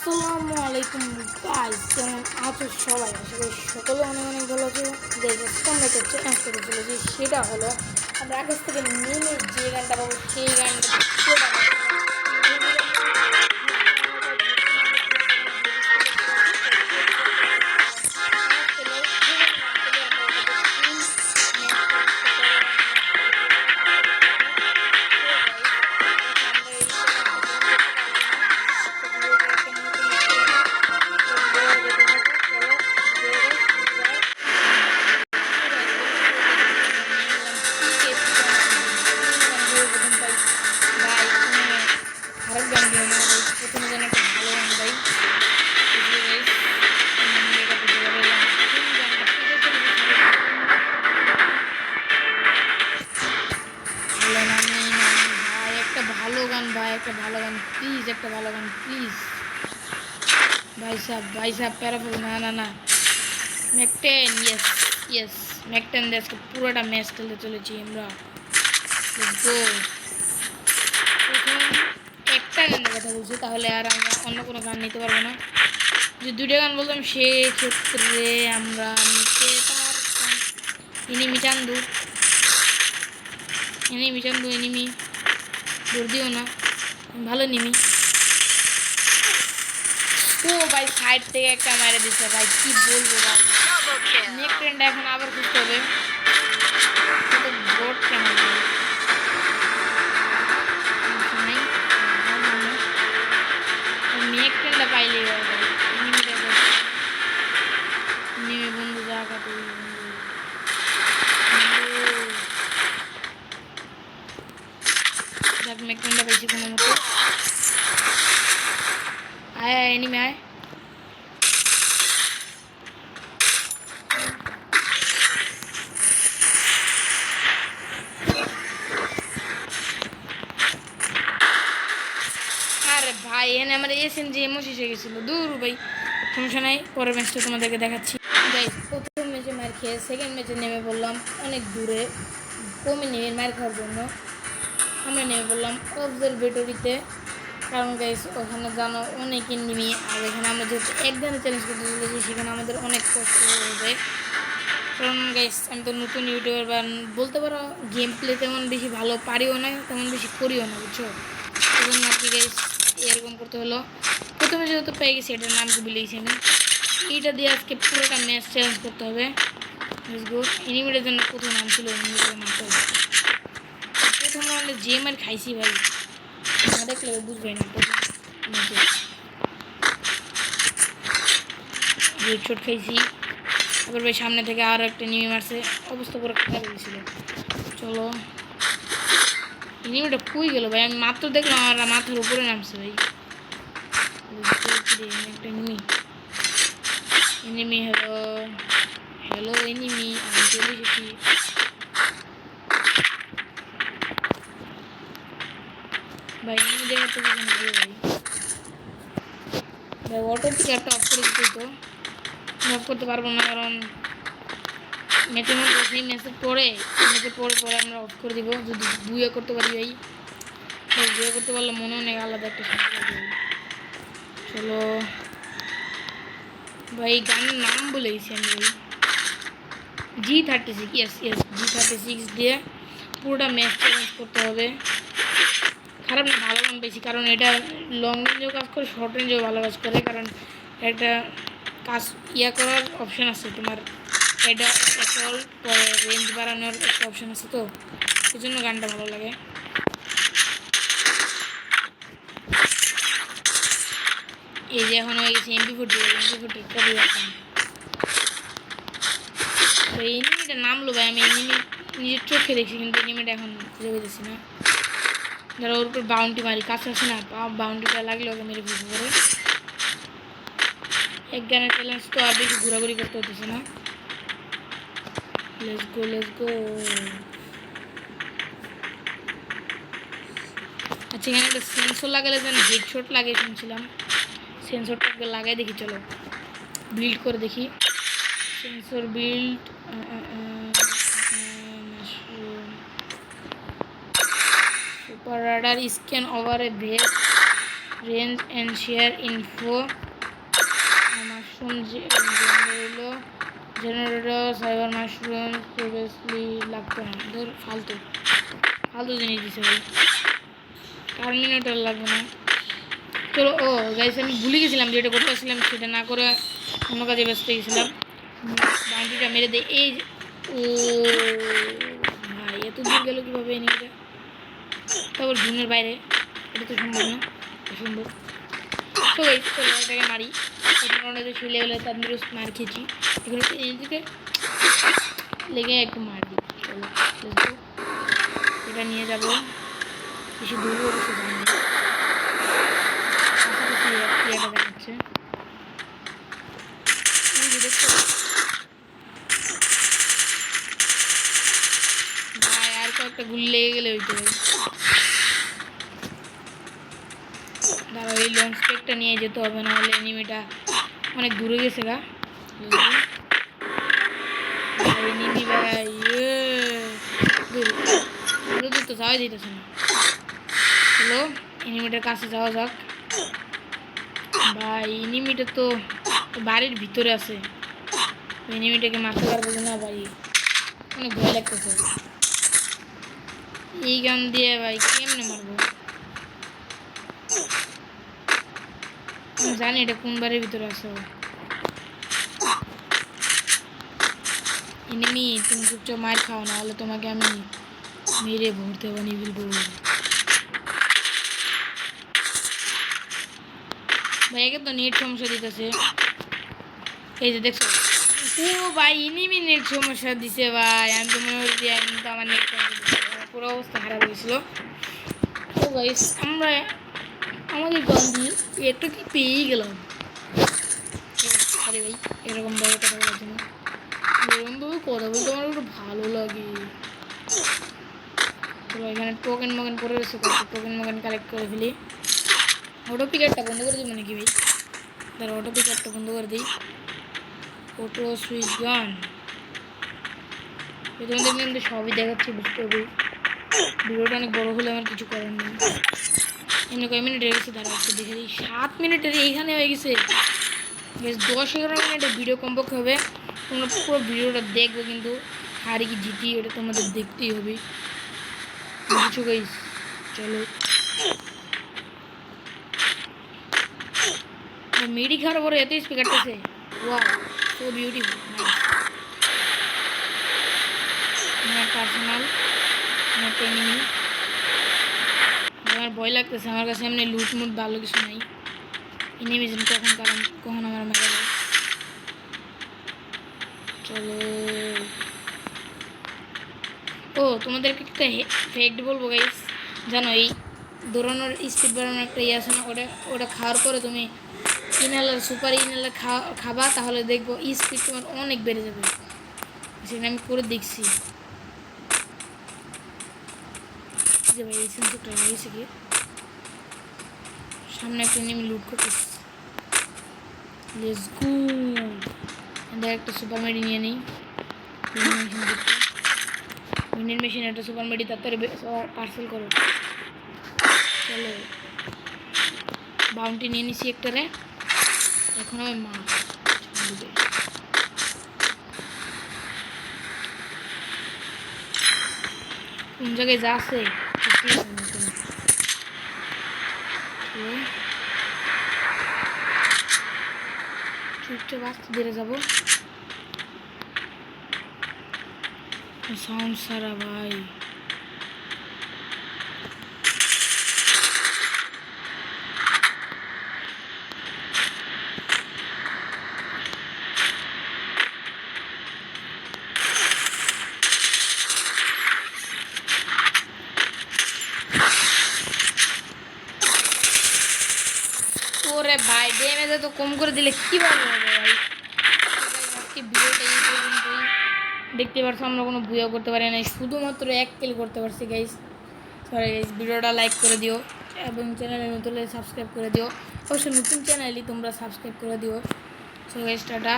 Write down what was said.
আসসালামু আলাইকুম গাইস, কেমন আছো সবাই? আসলে সকলে অনেক অনেক ভালো আছো। আমরা একটা চ্যালেঞ্জ করে চলেছি, সেটা হলো আমরা আকাশ থেকে নেমে যে গানটা পাবো সেই গানটা খারাপ গান দিও না ভাই, প্রথমে যেন একটা ভালো গান গাই। ভাই একটা ভালো গান, ভাই একটা ভালো গান প্লিজ, একটা ভালো গান প্লিজ। ভাই সাহেব প্যারাফল, না না না, ম্যাকটেন, ইয়েস ইয়েস, ম্যাকটেন দিয়ে আজকে পুরোটা ম্যাচ খেলতে চলেছি আমরা। প্রথম একটা গানের কথা বলছি, তাহলে আর আমরা অন্য কোনো গান নিতে পারবো না। যে দুইটা গান বললাম সেক্ষেত্রে আমরা নিতে পারতাম এনিমি চান্দু, এনিমি দৌড় দিও না, ভালো নিমি। ও ভাই সাইড থেকে একটা মেরে দিচ্ছে ভাই, কি বলবো ভাই। নেক ট্রেনটা এখন আবার খুঁজতে হবে, বোর্ড কেমন নেক ট্রেনটা পাইলে নেমে বন্ধু জায়গা তৈরি যাক, মেকট্রেনটা পাইছি কোনো মতো। আয় আয় এনিমি আয়। আরে ভাই এনে আমার এসএমজি এমও শেষ হয়ে গেছিলো, দূর ভাই। সমস্যা নাই, পরের ম্যাচটা তোমাদেরকে দেখাচ্ছি। গাইস প্রথম ম্যাচে মার খেয়ে সেকেন্ড ম্যাচে নেমে পড়লাম অনেক দূরে, কমে নেমে মার খাওয়ার জন্য আমরা নেমে পড়লাম অবজারভেটরিতে। কারণ গাইস ওখানে জানো অনেক এনিমি, আর এখানে আমরা যেহেতু একদিনে চ্যালেঞ্জ করতে চলেছি সেখানে আমাদের অনেক কষ্ট হবে। কারণ গাইস আমি তো নতুন ইউটিউবার, বা বলতে পারো গেম প্লে তেমন বেশি ভালো পারিও না, তেমন বেশি করিও না, বুঝছো? এই জন্য আর কি গাইস এরকম করতে হলো। প্রথমে যেহেতু পেয়ে গেছি, এটার নাম কি বলেছি আমি, এইটা দিয়ে আজকে পুরোটা ম্যাচ চ্যালেঞ্জ করতে হবে। এনিমিটার জন্য প্রথম নাম ছিল এনিমিটার মাত্র প্রথম রাউন্ডে যে মার খাইছি ভাই, না দেখলে বুঝবে না। হেডশট খাইছি, তারপর ভাই সামনে থেকে আরও একটা এনিমি মারছে, অবস্থা পুরো খারাপ হয়েছিল। চলো এনিমিটা কুই গেল ভাই, আমি মাত্র দেখলাম আমার মাথার উপরে নামছে ভাই। একটা এনিমি হ্যালো হ্যালো এনিমি, আমি চলে এসেছি। ভাই এনিমি দেখার তো কিছু ভালো ভাই, ভাই অটো থেকে একটা অফ করে দিতে তো অফ করতে পারবো না, কারণ ম্যাচের মধ্যে সেই ম্যাচের পরে আমরা অফ করে দিব যদি বুয়ে করতে পারি ভাই। বুয়ে করতে পারলে মনে অনেক আলাদা একটা শান্তি লাগবে। চলো ভাই গানের নাম বলেছি আমি ভাই, G36, ইয়েস ইয়েস G36 দিয়ে পুরোটা ম্যাচ চ্যালেঞ্জ করতে হবে। খারাপ না, ভালো গান পেয়েছি, কারণ এটা লং রেঞ্জেও কাজ করে, শর্ট রেঞ্জেও ভালো কাজ করে। কারণ একটা কাজ করার অপশান আছে তোমার, এটা অ্যাসল্ট পরে রেঞ্জ বাড়ানোর একটা অপশান আছে, তো এই জন্য গানটা ভালো লাগে। এই যে এখন হয়ে গেছে MP40 কপি বাটন। তো এনিমিটা নামলো ভাই, আমি এনিমি নিজের চোখে দেখছি, কিন্তু এনিমিটা এখন খুঁজে পেয়েছি না। যারা ওর উপর বাউন্টি মারি, কাছে আছে না, বাউন্টিটা লাগলে ওকে মেরে ফেলতে পারে। এক গানের চ্যালেঞ্জ তো আর বেশি ঘোরাঘুরি করতে হতেছে না। Let's go. আচ্ছা এখানে একটা সেন্সর লাগালে যেন হেডশট লাগে শুনছিলাম, সেন্সরটাকে লাগাই দেখি, চলো বিল্ড করে দেখি। Sensor build, super radar scan over a vest, range and share info, mushroom হইলো জেনারেটর, সাইবার মাশরুম প্রিভিয়াসলি লাগতো না, ধর ফালতু ফালতু জিনিস দিছে ভাই, টার্মিনেটর লাগবে না। চলো, ও গাইস আমি ভুলে গেছিলাম যেটা করতে আসছিলাম সেটা না করে অন্য কাজে ব্যস্ত গেছিলাম। বাউন্ডারিটা মেরে দেয় এই ও ভাই, এত দূর গেল কীভাবে এনিমিটা? তারপর জুনের বাইরে, এটা তো সম্ভব না, অসম্ভব। তো গাইস চলো এটাকে মারি, এটা যে সেই লেভেলে তান্দুরস্ত মার খেয়েছি, এগুলো এদিকে লেগে একটু মার দিই। চলো এটা নিয়ে যাবো, বেশি দূর অবশ্য যাই না, প্লেয়ারটা দেখাচ্ছে ভাই, আর কয়েকটা গুলি লেগে গেলে হইতে হবে। দাঁড়া, ওই লঞ্চ প্যাকটা নিয়ে যেতে হবে, না হলে এনিমিটা অনেক দূরে গেছে গা। এনিমি ভাই দূর তো যাওয়াই দিতেছে না। চলো এনিমিটার কাছে যাওয়া যাক। ভাই এনিমিটা তো বাড়ির ভিতরে আছে, এনিমিটাকে মারতে পারবো না ভাই, অনেক ভয় লাগতেছে। এই গান দিয়ে ভাই কেমনে মারবো? আমি জানি এটা কোন বাড়ির ভিতরে আছে। এনিমি তুমি চুপচাপ মার খাও, না হলে তোমাকে আমি মেরে ভরতে বানিয়ে ফেলবো। ভাই একে তো নেট সমস্যা দিতেছে, এই যে দেখছো। ও ভাই এনিমি নেট সমস্যা দিছে ভাই, আমি তো মনে হচ্ছে আমি তো আমার নেট পুরো অবস্থা খারাপ হয়েছিল। ও গাইস আমরা আমাদের গান্ধী একটু কি পেয়েই গেলাম। আরে ভাই এরকমভাবে কথা বলার জন্য, এরকমভাবে কথা বলতে আমার একটু ভালো লাগে। চলো এখানে টোকেন মোকেন করে রয়েছে, টোকেন মোকেন কালেক্ট করে ফেলি। অটো পিকারটা বন্ধ করে দিই মানে কি ভাই, তার অটো পিকারটা বন্ধ করে দিই। অটো সুইচ গান তোমাদের কিন্তু সবই দেখাচ্ছি, বুঝতে হবে। ভিডিওটা অনেক বড় হলে আমার কিছু করার নেই। এমনি কয় মিনিট হয়ে গেছে, দাঁড়া একটু দেখে দিই। 7 মিনিটের এইখানে হয়ে গেছে। বেশ 10-11 মিনিটের ভিডিও কমপক্ষে হবে। তোমরা পুরো ভিডিওটা দেখবে, কিন্তু হারি কি জিতি এটা তোমাদের দেখতেই হবে, বুঝছো গাইস? চলো মেডি খাওয়ার পরে এত স্পিকারটাছে, ওয়াও সো বিউটিফুল, নাইস। আমার পার্সোনাল আমার এনিমি, আমার ভয় লাগতেছে, আমার কাছে এমনি লুট মুট ভালো কিছু নাই। এনিমি যেন কখন আমার মারা যায়। চলো ও তোমাদেরকে একটা ফ্যাক্ট বলবো গাইস, জানো এই দৌড়ানোর স্পিড বাড়ানোর একটা ইয়ে আছে না, ওটা খাওয়ার পরে তুমি ইনহেলার সুপার ইনহেলার খাবা, তাহলে দেখবো স্পিড তোমার অনেক বেড়ে যাবে। সেটা আমি করে দেখছি যে ভাই এই সেন্সরটা লাগিয়েছে কি, সামনে একটা এনিমি লুট করতেছে। লেটস গো, একটা সুপার মেডি নিয়ে নিই। মিনির মেশিন একটা সুপার মেডি তাড়াতাড়ি পার্সেল করো। চলো বাউন্টি নিয়ে নিছি একটারে, এখন আমি মা কোন জায়গায় যা আছে চুপচাপ আসতে ধীরে যাবো। সাউন্ড সারা ভাই, ওরে ভাই ড্যামেজ তো কম করে দিলে কীভাবে হবে ভাই? আজকে ভিডিওটা এই পর্যন্তই। দেখতে পারছো আমরা কোনো বুয়া করতে পারি না, শুধুমাত্র 1 কিল করতে পারছি গাইস। সরি গাইস, ভিডিওটা লাইক করে দিও এবং চ্যানেলে নতুন সাবস্ক্রাইব করে দিও। অবশ্যই নতুন চ্যানেলই তোমরা সাবস্ক্রাইব করে দিও। So guys tata.